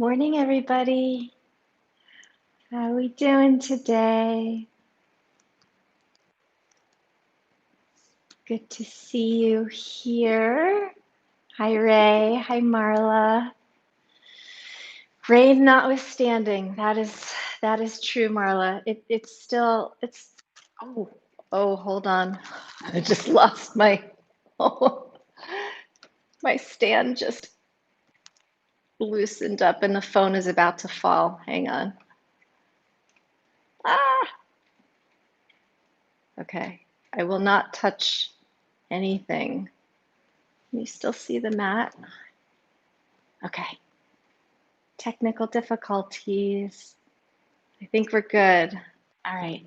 Morning, everybody. How are we doing today? Good to see you here. Hi, Ray. Hi, Marla. Rain notwithstanding, that is true, Marla. It's hold on. I just lost my my stand just loosened up and the phone is about to fall. Hang on. Ah, okay. I will not touch anything. Can you still see the mat? Okay. Technical difficulties. I think we're good. All right.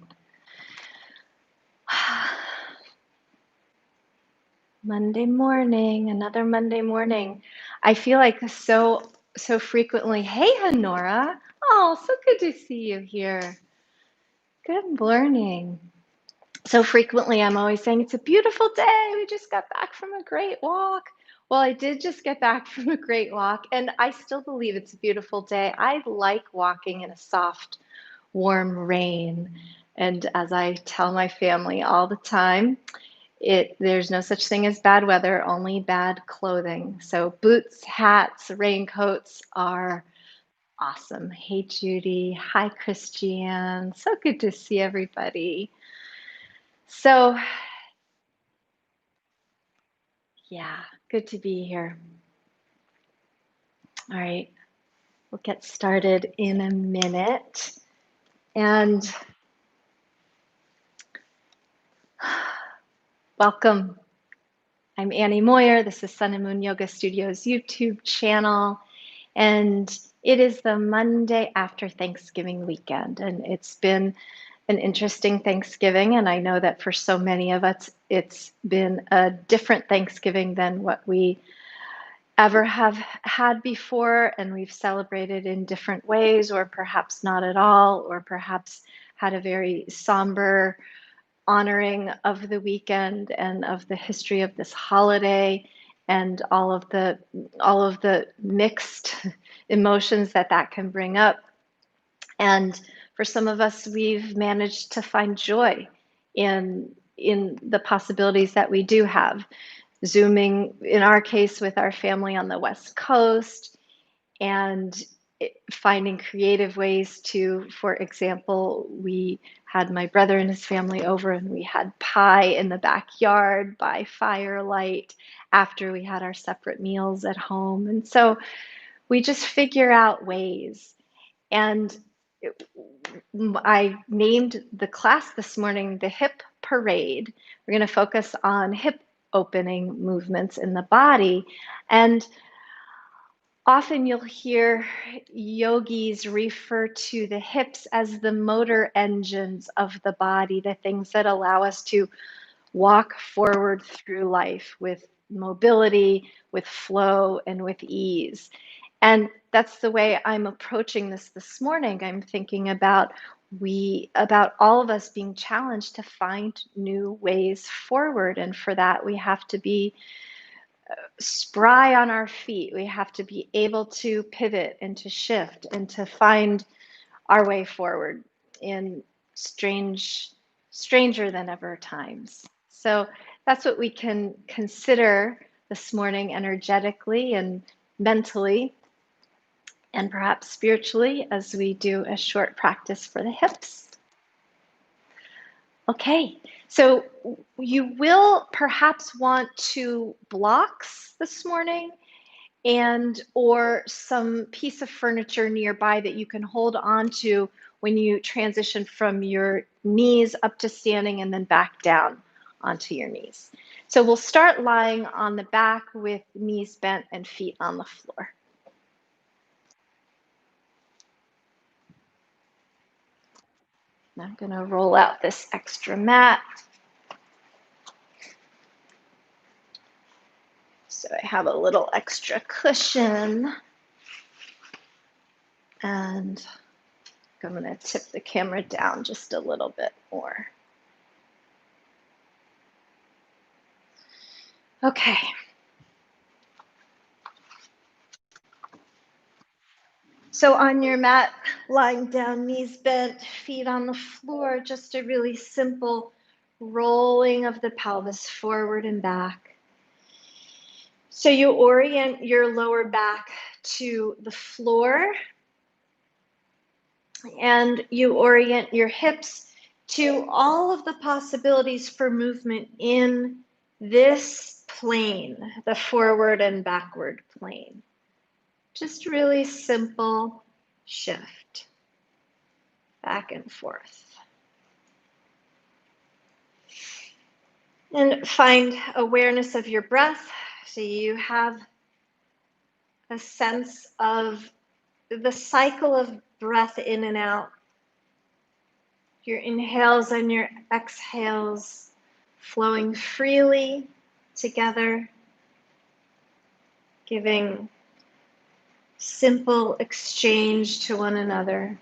Monday morning, another Monday morning. I feel like so frequently, hey, Honora. Oh, so good to see you here. Good morning. So frequently, I'm always saying, it's a beautiful day. We just got back from a great walk. Well, I did just get back from a great walk, and I still believe it's a beautiful day. I like walking in a soft, warm rain. And as I tell my family all the time, there's no such thing as bad weather, only bad clothing. So boots, hats, raincoats are awesome. Hey, Judy. Hi, Christiane. So good to see everybody. So yeah, good to be here. All right, we'll get started in a minute. And welcome. I'm Annie Moyer. This is Sun and Moon Yoga Studios YouTube channel. And it is the Monday after Thanksgiving weekend. And it's been an interesting Thanksgiving. And I know that for so many of us, it's been a different Thanksgiving than what we ever have had before, and we've celebrated in different ways, or perhaps not at all, or perhaps had a very somber honoring of the weekend and of the history of this holiday and all of the mixed emotions that can bring up. And for some of us, we've managed to find joy in the possibilities that we do have. Zooming, in our case, with our family on the West Coast, and finding creative ways to, for example, we had my brother and his family over and we had pie in the backyard by firelight after we had our separate meals at home. And so we just figure out ways. And I named the class this morning the Hip Parade. We're going to focus on hip opening movements in the body. And often you'll hear yogis refer to the hips as the motor engines of the body, the things that allow us to walk forward through life with mobility, with flow, and with ease. And that's the way I'm approaching this morning. I'm thinking about all of us being challenged to find new ways forward. And for that, we have to be spry on our feet. We have to be able to pivot and to shift and to find our way forward in stranger than ever times. So that's what we can consider this morning energetically and mentally and perhaps spiritually as we do a short practice for the hips. Okay, so you will perhaps want two blocks this morning and or some piece of furniture nearby that you can hold on to when you transition from your knees up to standing and then back down onto your knees. So we'll start lying on the back with knees bent and feet on the floor. I'm going to roll out this extra mat. So I have a little extra cushion. And I'm going to tip the camera down just a little bit more. Okay. So on your mat, lying down, knees bent, feet on the floor, just a really simple rolling of the pelvis forward and back. So you orient your lower back to the floor, and you orient your hips to all of the possibilities for movement in this plane, the forward and backward plane. Just really simple shift back and forth. And find awareness of your breath. So you have a sense of the cycle of breath in and out. Your inhales and your exhales flowing freely together, giving simple exchange to one another.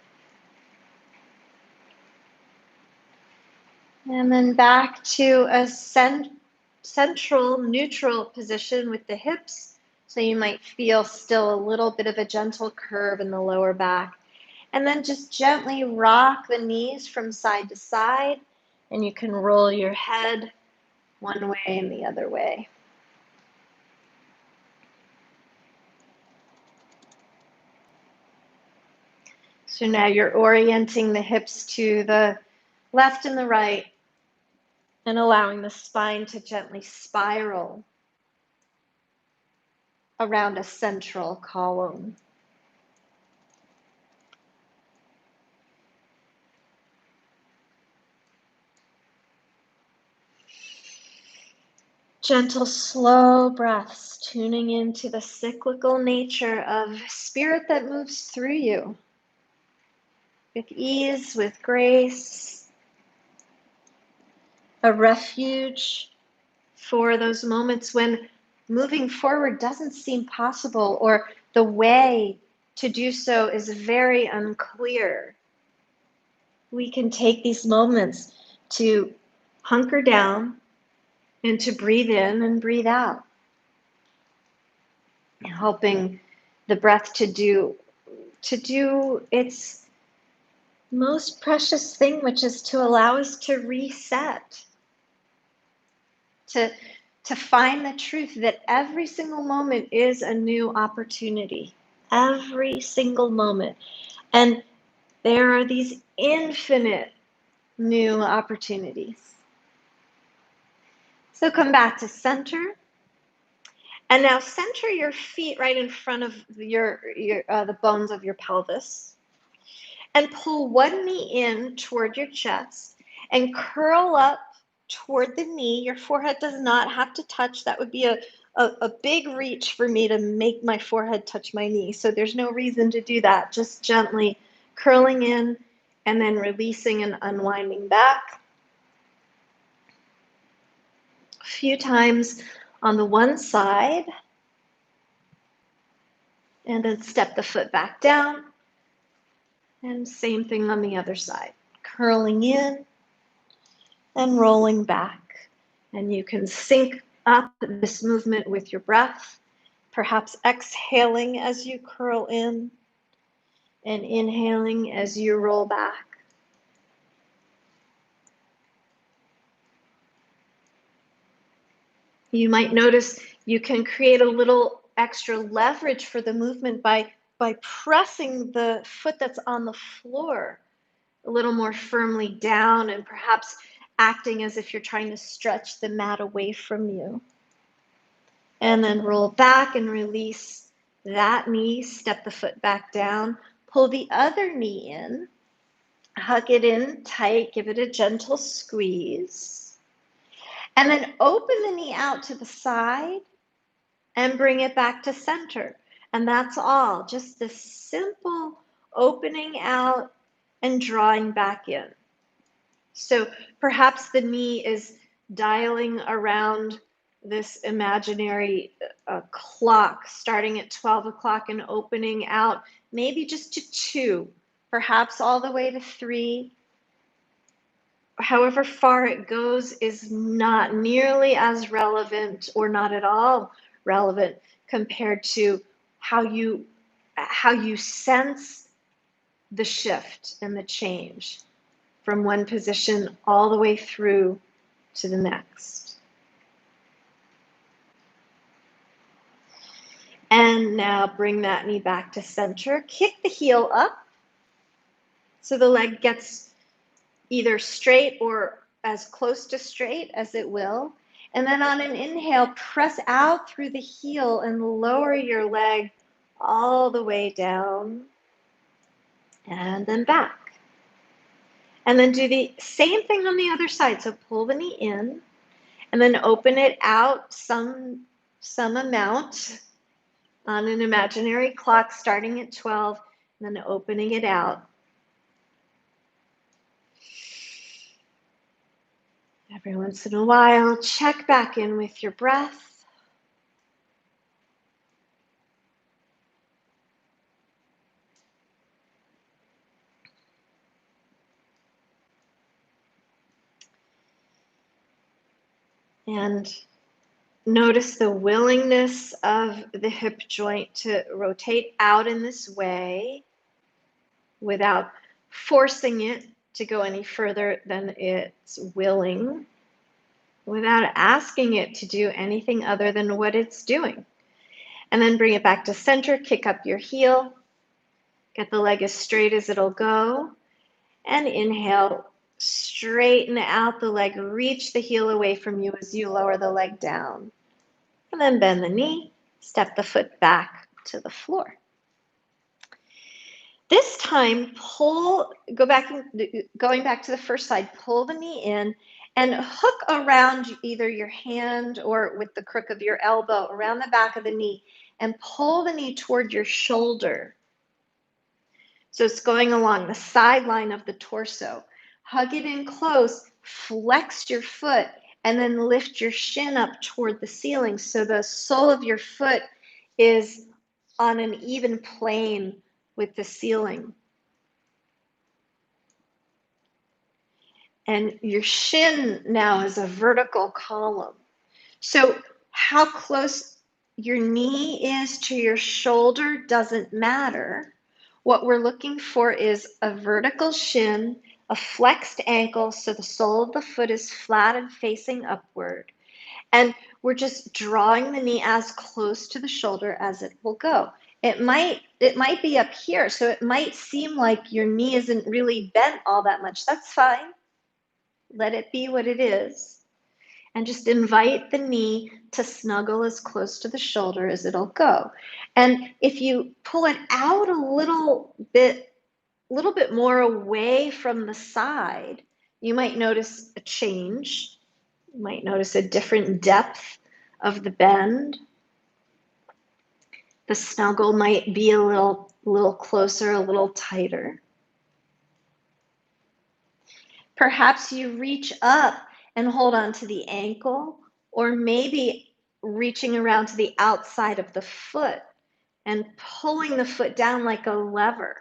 And then back to a central neutral position with the hips. So you might feel still a little bit of a gentle curve in the lower back. And then just gently rock the knees from side to side, and you can roll your head one way and the other way. So now you're orienting the hips to the left and the right, and allowing the spine to gently spiral around a central column. Gentle, slow breaths, tuning into the cyclical nature of spirit that moves through you with ease, with grace, a refuge for those moments when moving forward doesn't seem possible, or the way to do so is very unclear. We can take these moments to hunker down and to breathe in and breathe out, helping the breath to do its most precious thing, which is to allow us to reset, to find the truth that every single moment is a new opportunity, every single moment. And there are these infinite new opportunities. So come back to center. And now center your feet right in front of the bones of your pelvis. And pull one knee in toward your chest and curl up toward the knee. Your forehead does not have to touch. That would be a big reach for me to make my forehead touch my knee. So there's no reason to do that. Just gently curling in and then releasing and unwinding back. A few times on the one side. And then step the foot back down. And same thing on the other side. Curling in and rolling back. And you can sync up this movement with your breath, perhaps exhaling as you curl in and inhaling as you roll back. You might notice you can create a little extra leverage for the movement by pressing the foot that's on the floor a little more firmly down, and perhaps acting as if you're trying to stretch the mat away from you. And then roll back and release that knee, step the foot back down, pull the other knee in, hug it in tight, give it a gentle squeeze, and then open the knee out to the side and bring it back to center. And that's all, just this simple opening out and drawing back in. So perhaps the knee is dialing around this imaginary clock, starting at 12 o'clock and opening out, maybe just to 2, perhaps all the way to 3. However far it goes is not nearly as relevant, or not at all relevant, compared to how you how you sense the shift and the change from one position all the way through to the next. And now bring that knee back to center. Kick the heel up so the leg gets either straight or as close to straight as it will. And then on an inhale, press out through the heel and lower your leg all the way down and then back. And then do the same thing on the other side. So pull the knee in and then open it out some amount on an imaginary clock starting at 12 and then opening it out. Every once in a while, check back in with your breath. And notice the willingness of the hip joint to rotate out in this way without forcing it to go any further than it's willing, without asking it to do anything other than what it's doing. And then bring it back to center, kick up your heel, get the leg as straight as it'll go, and inhale, straighten out the leg, reach the heel away from you as you lower the leg down. And then bend the knee, step the foot back to the floor. This time, going back to the first side, pull the knee in and hook around either your hand or with the crook of your elbow around the back of the knee and pull the knee toward your shoulder. So it's going along the sideline of the torso. Hug it in close, flex your foot, and then lift your shin up toward the ceiling so the sole of your foot is on an even plane with the ceiling. And your shin now is a vertical column. So how close your knee is to your shoulder doesn't matter. What we're looking for is a vertical shin, a flexed ankle, so the sole of the foot is flat and facing upward. And we're just drawing the knee as close to the shoulder as it will go. It might be up here, so it might seem like your knee isn't really bent all that much. That's fine. Let it be what it is. And just invite the knee to snuggle as close to the shoulder as it'll go. And if you pull it out a little bit more away from the side, you might notice a change. You might notice a different depth of the bend. The snuggle might be a little closer, a little tighter. Perhaps you reach up and hold on to the ankle, or maybe reaching around to the outside of the foot and pulling the foot down like a lever.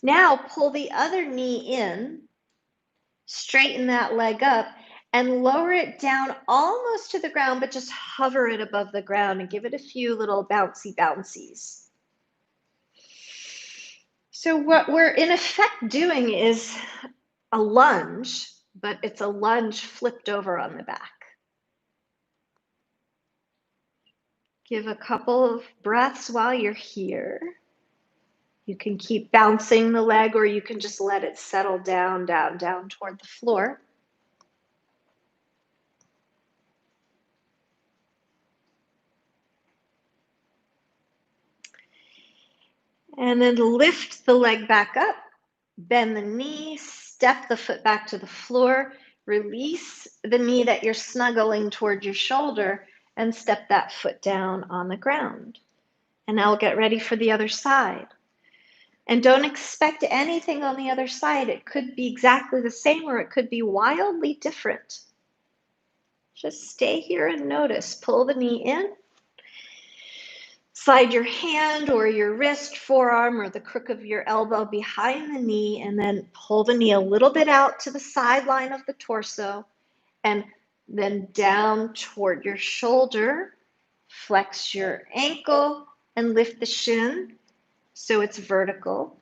Now pull the other knee in, straighten that leg up, and lower it down almost to the ground, but just hover it above the ground and give it a few little bouncies. So what we're in effect doing is a lunge, but it's a lunge flipped over on the back. Give a couple of breaths while you're here. You can keep bouncing the leg, or you can just let it settle down toward the floor. And then lift the leg back up, bend the knee, step the foot back to the floor, release the knee that you're snuggling toward your shoulder, and step that foot down on the ground. And now we'll get ready for the other side. And don't expect anything on the other side. It could be exactly the same, or it could be wildly different. Just stay here and notice. Pull the knee in. Slide your hand or your wrist, forearm, or the crook of your elbow behind the knee, and then pull the knee a little bit out to the sideline of the torso, and then down toward your shoulder. Flex your ankle, and lift the shin so it's vertical.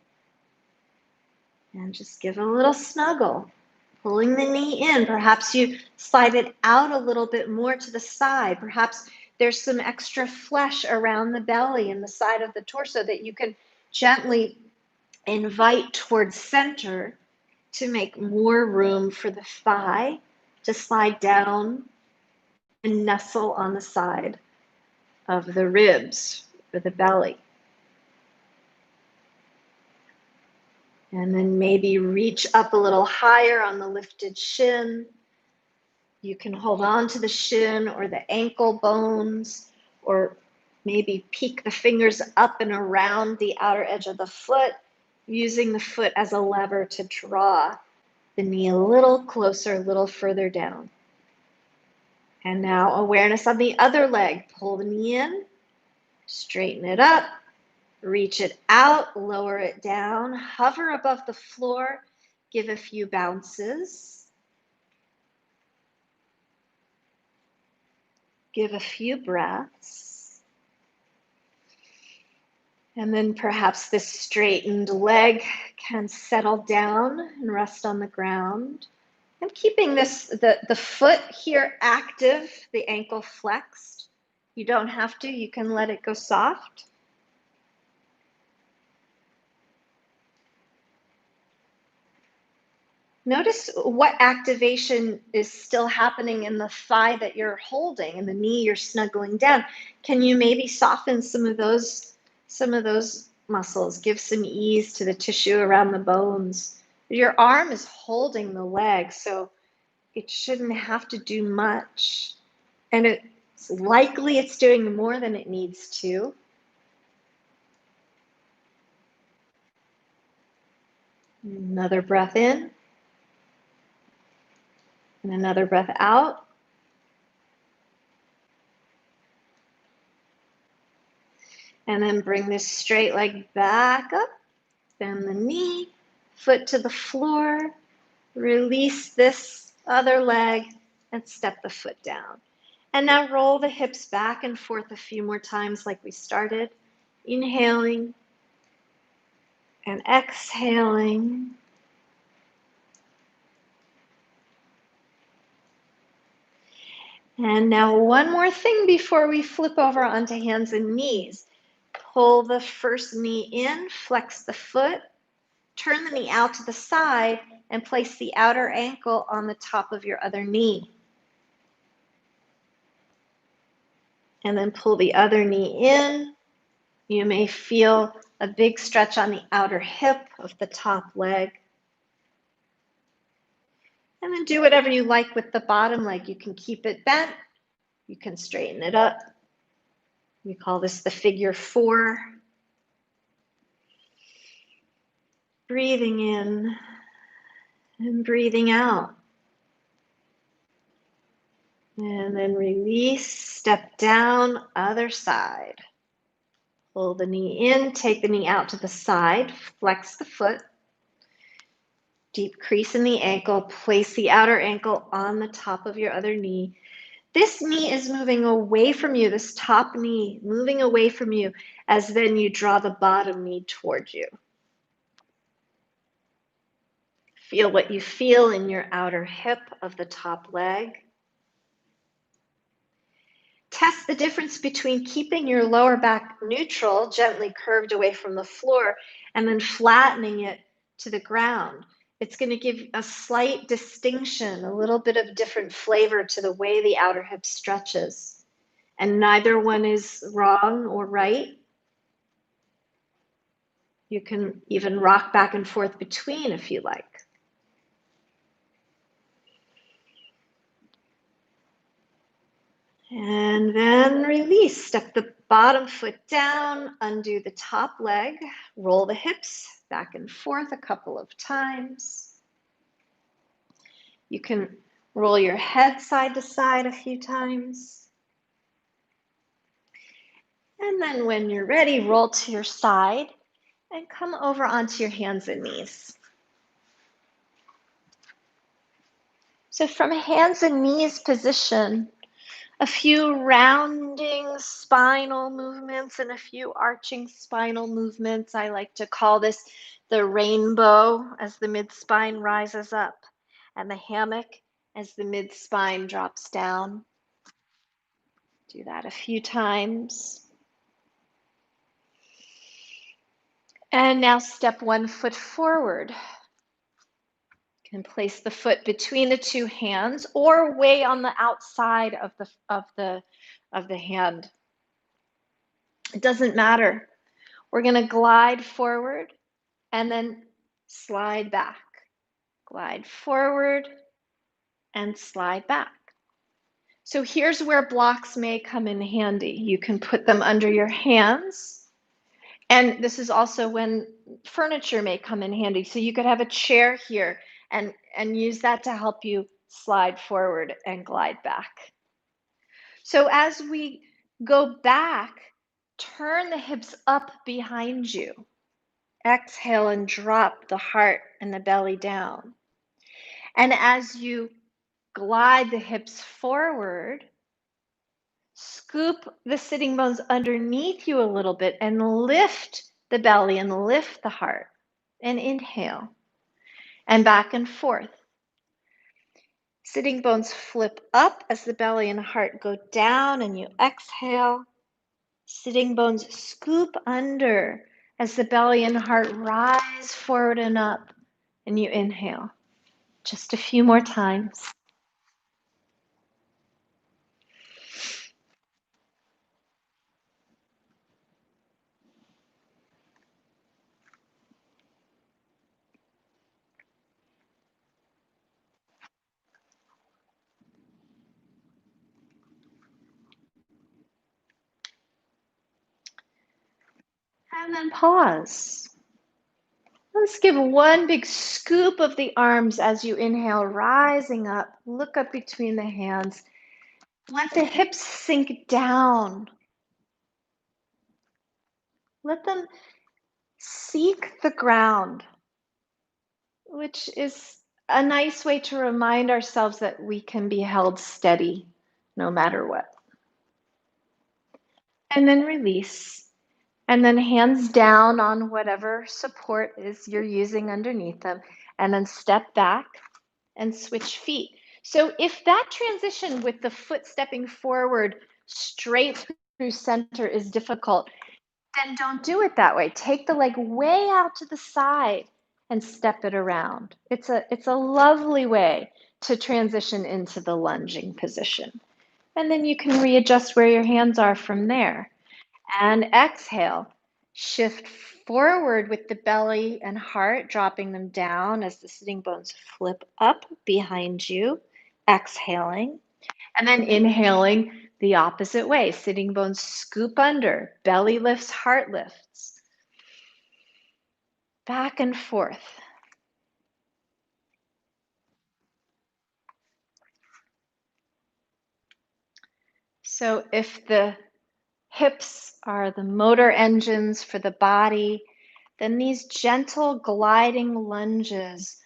And just give a little snuggle, pulling the knee in. Perhaps you slide it out a little bit more to the side. Perhaps there's some extra flesh around the belly and the side of the torso that you can gently invite towards center to make more room for the thigh to slide down and nestle on the side of the ribs or the belly. And then maybe reach up a little higher on the lifted shin. You can hold on to the shin or the ankle bones, or maybe peek the fingers up and around the outer edge of the foot, using the foot as a lever to draw the knee a little closer, a little further down. And now awareness on the other leg. Pull the knee in, straighten it up, reach it out, lower it down, hover above the floor, give a few bounces. Give a few breaths. And then perhaps this straightened leg can settle down and rest on the ground. And keeping the foot here active, the ankle flexed. You don't have to, you can let it go soft. Notice what activation is still happening in the thigh that you're holding and the knee you're snuggling down. Can you maybe soften some of those muscles? Give some ease to the tissue around the bones. Your arm is holding the leg, so it shouldn't have to do much. And it's likely it's doing more than it needs to. Another breath in. And another breath out. And then bring this straight leg back up. Bend the knee, foot to the floor. Release this other leg and step the foot down. And now roll the hips back and forth a few more times like we started. Inhaling and exhaling. And now one more thing before we flip over onto hands and knees. Pull the first knee in, flex the foot, turn the knee out to the side, and place the outer ankle on the top of your other knee. And then pull the other knee in. You may feel a big stretch on the outer hip of the top leg. And then do whatever you like with the bottom leg. You can keep it bent. You can straighten it up. We call this the figure 4. Breathing in and breathing out. And then release, step down, other side. Pull the knee in, take the knee out to the side, flex the foot. Deep crease in the ankle, place the outer ankle on the top of your other knee. This knee is moving away from you, this top knee moving away from you as then you draw the bottom knee towards you. Feel what you feel in your outer hip of the top leg. Test the difference between keeping your lower back neutral, gently curved away from the floor, and then flattening it to the ground. It's going to give a slight distinction, a little bit of different flavor to the way the outer hip stretches. And neither one is wrong or right. You can even rock back and forth between if you like. And then release. Step the bottom foot down, undo the top leg, roll the hips back and forth a couple of times. You can roll your head side to side a few times. And then when you're ready, roll to your side and come over onto your hands and knees. So from a hands and knees position, A few rounding spinal movements and a few arching spinal movements. I like to call this the rainbow as the mid-spine rises up, and the hammock as the mid-spine drops down. Do that a few times. And now step one foot forward. You can place the foot between the two hands or way on the outside of the hand. It doesn't matter. We're going to glide forward and then slide back. Glide forward and slide back. So here's where blocks may come in handy. You can put them under your hands. And this is also when furniture may come in handy. So you could have a chair here and use that to help you slide forward and glide back. So as we go back, turn the hips up behind you. Exhale and drop the heart and the belly down. And as you glide the hips forward, scoop the sitting bones underneath you a little bit and lift the belly and lift the heart. And inhale. And back and forth. Sitting bones flip up as the belly and heart go down, and you exhale. Sitting bones scoop under as the belly and heart rise forward and up, and you inhale. Just a few more times. And then pause. Let's give one big scoop of the arms as you inhale, rising up. Look up between the hands. Let the hips sink down. Let them seek the ground, which is a nice way to remind ourselves that we can be held steady no matter what. And then release. And then hands down on whatever support is you're using underneath them. And then step back and switch feet. So if that transition with the foot stepping forward straight through center is difficult, then don't do it that way. Take the leg way out to the side and step it around. It's a lovely way to transition into the lunging position. And then you can readjust where your hands are from there. And exhale. Shift forward with the belly and heart, dropping them down as the sitting bones flip up behind you. Exhaling. And then inhaling the opposite way. Sitting bones scoop under. Belly lifts, heart lifts. Back and forth. So if the hips are the motor engines for the body, then these gentle gliding lunges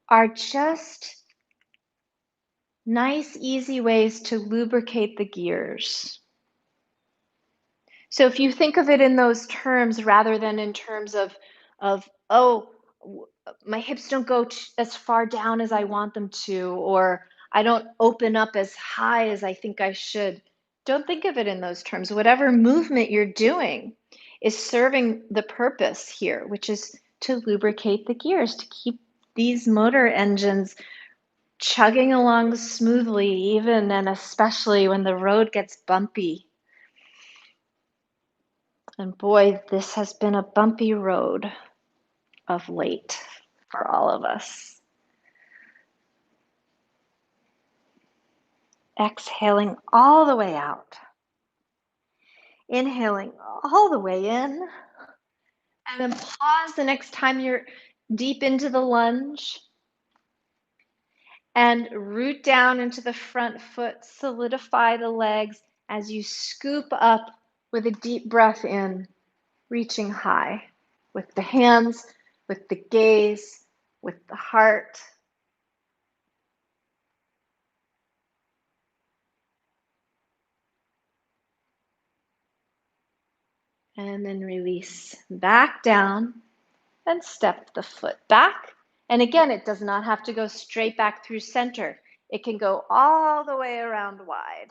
are just nice, easy ways to lubricate the gears. So if you think of it in those terms rather than in terms of oh, my hips don't go as far down as I want them to, or I don't open up as high as I think I should. Don't think of it in those terms. Whatever movement you're doing is serving the purpose here, which is to lubricate the gears, to keep these motor engines chugging along smoothly, even and especially when the road gets bumpy. And boy, this has been a bumpy road of late for all of us. Exhaling all the way out. Inhaling all the way in. And then pause the next time you're deep into the lunge. And root down into the front foot. Solidify the legs as you scoop up with a deep breath in, reaching high with the hands, with the gaze, with the heart. And then release back down and step the foot back. And again, it does not have to go straight back through center. It can go all the way around wide.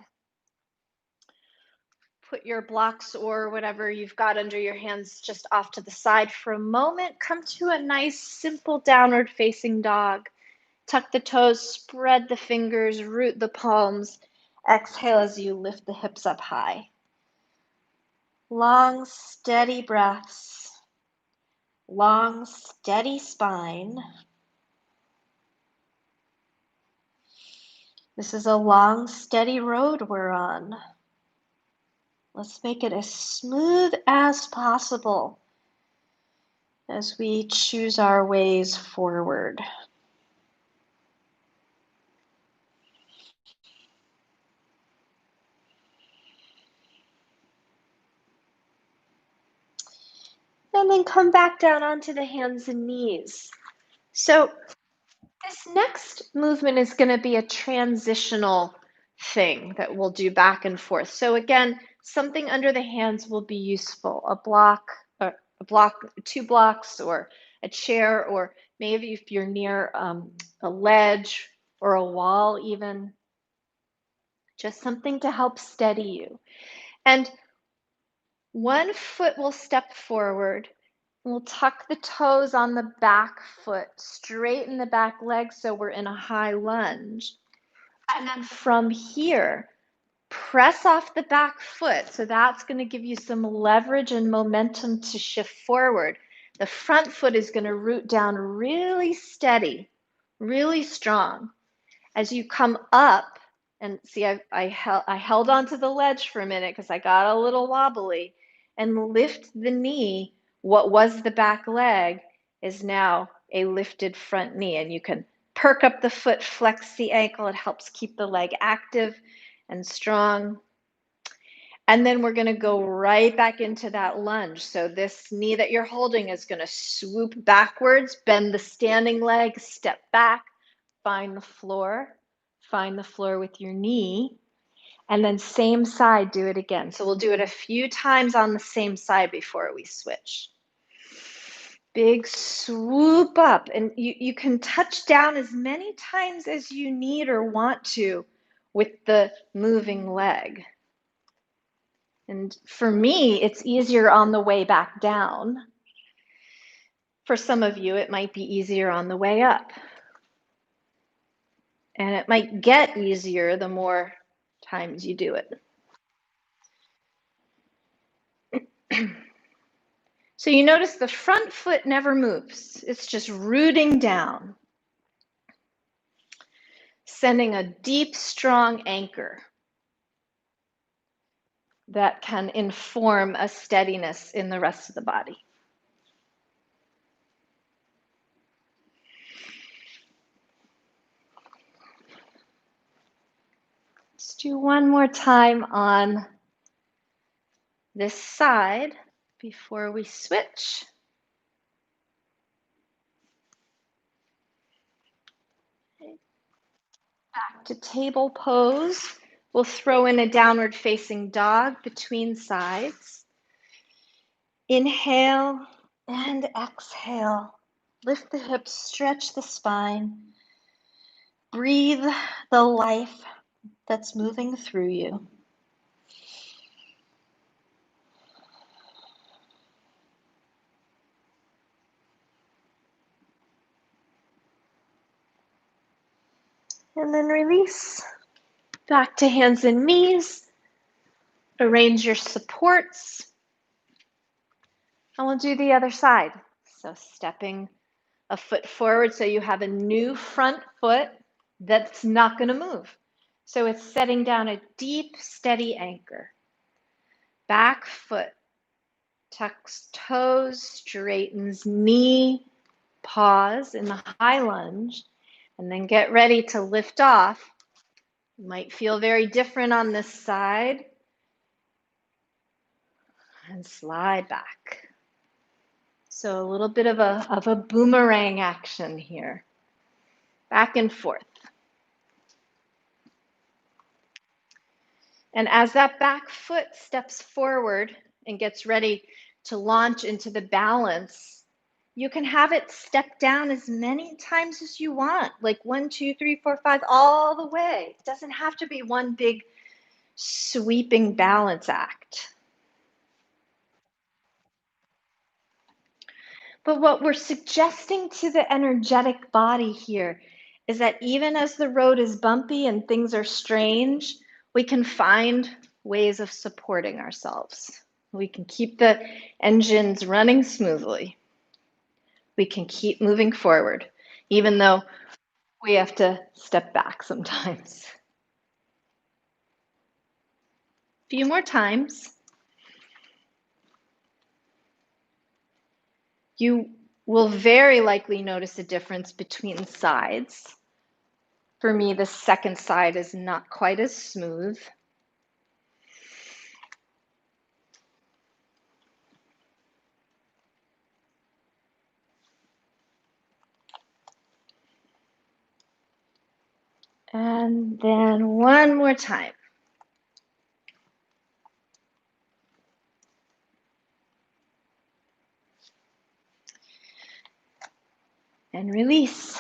Put your blocks or whatever you've got under your hands just off to the side for a moment. Come to a nice, simple downward facing dog. Tuck the toes, spread the fingers, root the palms. Exhale as you lift the hips up high. Long, steady breaths. Long, steady spine. This is a long, steady road we're on. Let's make it as smooth as possible as we choose our ways forward. And then come back down onto the hands and knees. So this next movement is going to be a transitional thing that we'll do back and forth. So again, something under the hands will be useful. A block, 2 blocks, or a chair, or maybe if you're near a ledge or a wall even, just something to help steady you. And one foot will step forward. We'll tuck the toes on the back foot, straighten the back leg so we're in a high lunge. And then from here, press off the back foot. So that's going to give you some leverage and momentum to shift forward. The front foot is going to root down really steady, really strong. As you come up, and see, I held onto the ledge for a minute because I got a little wobbly, and lift the knee. What was the back leg is now a lifted front knee, and you can perk up the foot, flex the ankle. It helps keep the leg active and strong. And then we're going to go right back into that lunge. So this knee that you're holding is going to swoop backwards, bend the standing leg, step back, find the floor with your knee, and then same side, do it again. So we'll do it a few times on the same side before we switch. Big swoop up, and you can touch down as many times as you need or want to with the moving leg. And for me, it's easier on the way back down. For some of you, it might be easier on the way up. And it might get easier the more times you do it. So you notice the front foot never moves. It's just rooting down, sending a deep, strong anchor that can inform a steadiness in the rest of the body. Let's do one more time on this side before we switch. Back to table pose. We'll throw in a downward facing dog between sides. Inhale and exhale. Lift the hips, stretch the spine. Breathe the life that's moving through you. And then release. Back to hands and knees. Arrange your supports. And we'll do the other side. So stepping a foot forward so you have a new front foot that's not going to move. So it's setting down a deep, steady anchor. Back foot tucks toes, straightens knee, pause in the high lunge, and then get ready to lift off. You might feel very different on this side. And slide back. So a little bit of a boomerang action here. Back and forth. And as that back foot steps forward, and gets ready to launch into the balance, you can have it step down as many times as you want, like 1, 2, 3, 4, 5, all the way. It doesn't have to be one big sweeping balance act. But what we're suggesting to the energetic body here is that even as the road is bumpy and things are strange, we can find ways of supporting ourselves. We can keep the engines running smoothly. We can keep moving forward, even though we have to step back sometimes. A few more times. You will very likely notice a difference between sides. For me, the second side is not quite as smooth. And then one more time. And release.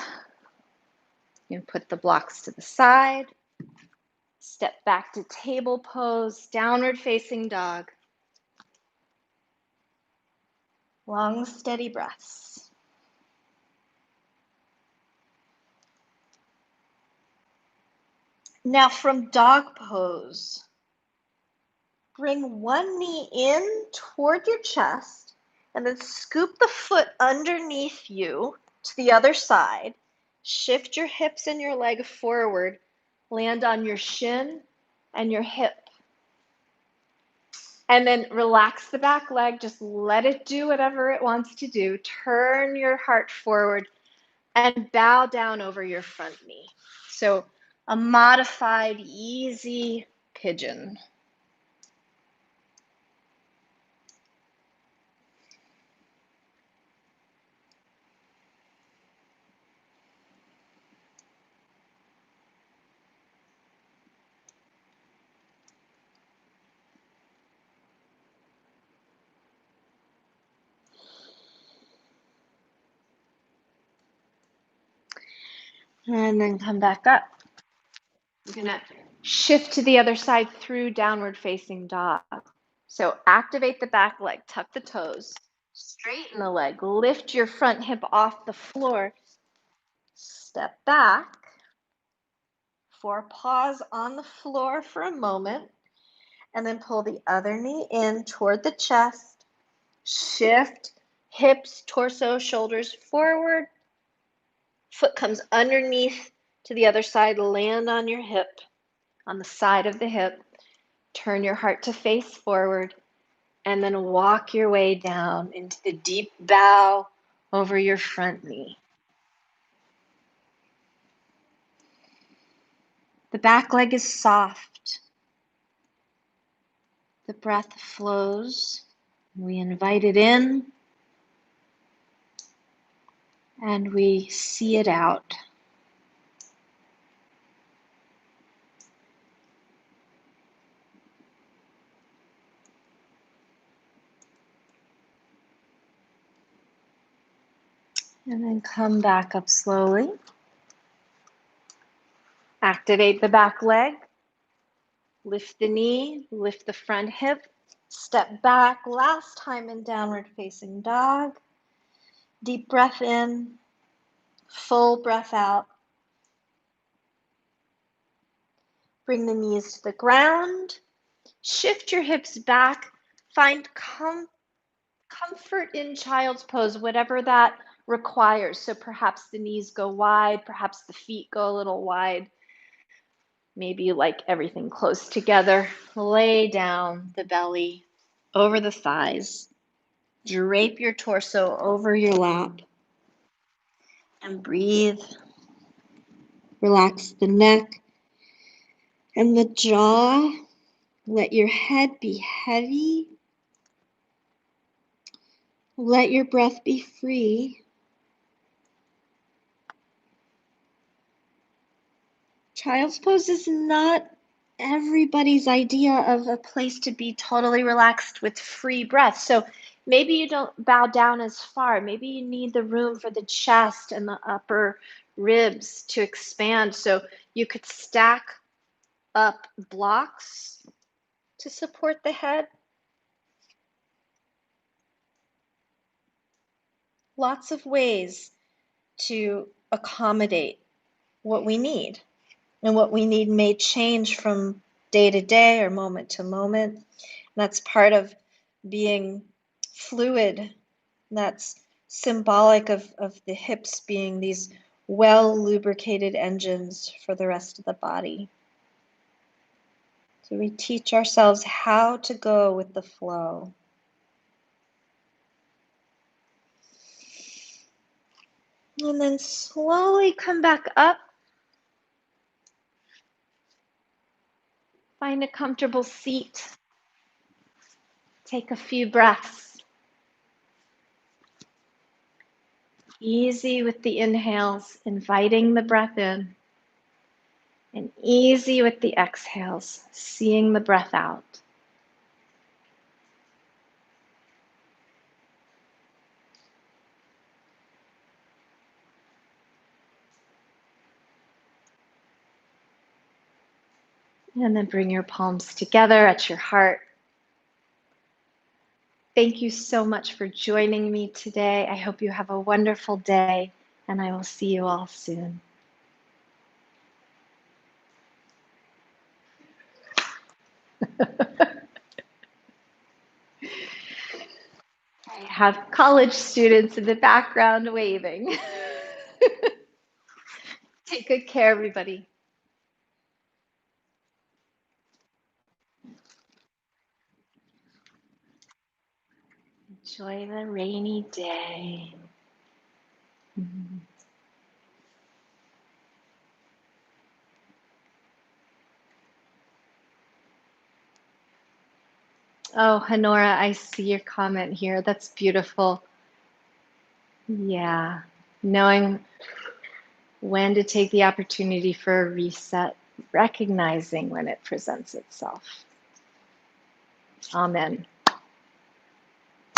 You can put the blocks to the side. Step back to table pose, downward facing dog. Long, steady breaths. Now from dog pose, bring one knee in toward your chest and then scoop the foot underneath you to the other side. Shift your hips and your leg forward. Land on your shin and your hip. And then relax the back leg. Just let it do whatever it wants to do. Turn your heart forward and bow down over your front knee. So a modified, easy pigeon. And then come back up. We're going to shift to the other side through downward facing dog. So activate the back leg, tuck the toes, straighten the leg, lift your front hip off the floor, step back, for pause on the floor for a moment, and then pull the other knee in toward the chest, shift, hips, torso, shoulders forward, foot comes underneath to the other side, land on your hip, on the side of the hip, turn your heart to face forward, and then walk your way down into the deep bow over your front knee. The back leg is soft. The breath flows. We invite it in, and we see it out. And then come back up slowly. Activate the back leg. Lift the knee, lift the front hip. Step back, last time in downward facing dog. Deep breath in, full breath out. Bring the knees to the ground. Shift your hips back. Find comfort in child's pose, whatever that requires. So perhaps the knees go wide, perhaps the feet go a little wide. Maybe you like everything close together. Lay down the belly over the thighs. Drape your torso over your lap. And breathe. Relax the neck and the jaw. Let your head be heavy. Let your breath be free. Child's pose is not everybody's idea of a place to be totally relaxed with free breath. So maybe you don't bow down as far. Maybe you need the room for the chest and the upper ribs to expand. So you could stack up blocks to support the head. Lots of ways to accommodate what we need. And what we need may change from day to day or moment to moment. That's part of being fluid. That's symbolic of the hips being these well lubricated engines for the rest of the body. So we teach ourselves how to go with the flow. And then slowly come back up. Find a comfortable seat. Take a few breaths. Easy with the inhales, inviting the breath in. And easy with the exhales, seeing the breath out. And then bring your palms together at your heart. Thank you so much for joining me today. I hope you have a wonderful day, and I will see you all soon. I have college students in the background waving. Take good care, everybody. Enjoy the rainy day. Oh, Honora, I see your comment here. That's beautiful. Yeah, knowing when to take the opportunity for a reset, recognizing when it presents itself. Amen.